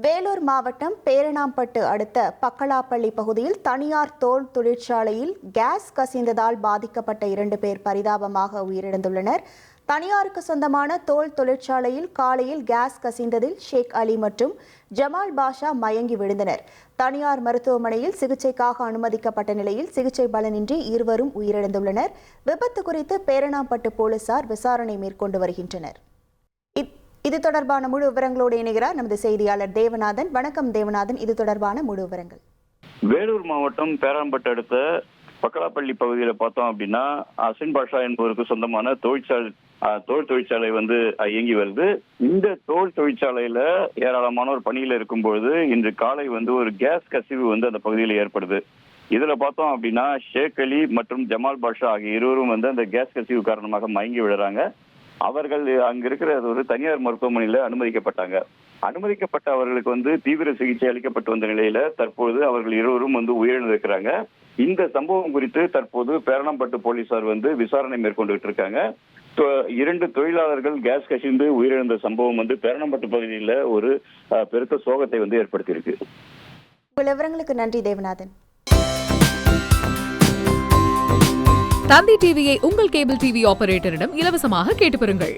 வேலூர் மாவட்டம் பேரணாம்பட்டு அடுத்த பக்கலாப்பள்ளி பகுதியில் தனியார் தோல் தொழிற்சாலையில் கேஸ் கசிந்ததால் பாதிக்கப்பட்ட 2 பேர் பரிதாபமாக உயிரிழந்துள்ளனர். தனியாருக்கு சொந்தமான தோல் தொழிற்சாலையில் காலையில் கேஸ் கசிந்ததில் ஷேக் அலி மற்றும் ஜமால் பாஷா மயங்கி விழுந்தனர். தனியார் மருத்துவமனையில் சிகிச்சைக்காக அனுமதிக்கப்பட்ட நிலையில் சிகிச்சை பலனின்றி இருவரும் உயிரிழந்துள்ளனர். விபத்து குறித்து பேரணாம்பட்டு போலீசார் விசாரணை மேற்கொண்டு வருகின்றனர். இது தொடர்பான முழு விவரங்களோடு இணைகிறார் நமது செய்தியாளர் தேவநாதன். வணக்கம் தேவநாதன், இது தொடர்பான முழு விவரங்கள். வேலூர் மாவட்டம் பேராம்பட்டு அடுத்த பக்கலாப்பள்ளி பகுதியில் பார்த்தோம் அப்படின்னா அசின் பாஷா என்பவருக்கு சொந்தமான தோல் தொழிற்சாலை இயங்கி வருது. இந்த தோல் தொழிற்சாலையில ஏராளமானோர் பணியில இருக்கும்பொழுது இன்று காலை ஒரு கேஸ் கசிவு அந்த பகுதியில் ஏற்படுது. இதுல பார்த்தோம் அப்படின்னா ஷேக் அலி மற்றும் ஜமால் பாஷா ஆகிய இருவரும் அந்த கேஸ் கசிவு காரணமாக மயங்கி விடுறாங்க. அவர்கள் அங்க இருக்கிற ஒரு தனியார் மருத்துவமனையில அனுமதிக்கப்பட்ட அவர்களுக்கு தீவிர சிகிச்சை அளிக்கப்பட்டு வந்த நிலையில தற்போது அவர்கள் இருவரும் உயிரிழந்திருக்கிறாங்க. இந்த சம்பவம் குறித்து தற்போது பேரணாம்பட்டு போலீசார் விசாரணை மேற்கொண்டுட்டு இருக்காங்க. 2 தொழிலாளர்கள் கேஸ் கசிந்து உயிரிழந்த சம்பவம் பேரணாம்பட்டு பகுதியில் ஒரு பெருத்த சோகத்தை ஏற்படுத்தியிருக்கு. விவரங்களுக்கு நன்றி தேவநாதன். தந்தி டிவியை உங்கள் கேபிள் டிவி ஆபரேட்டரிடம் இலவசமாக கேட்டு பெறுங்கள்.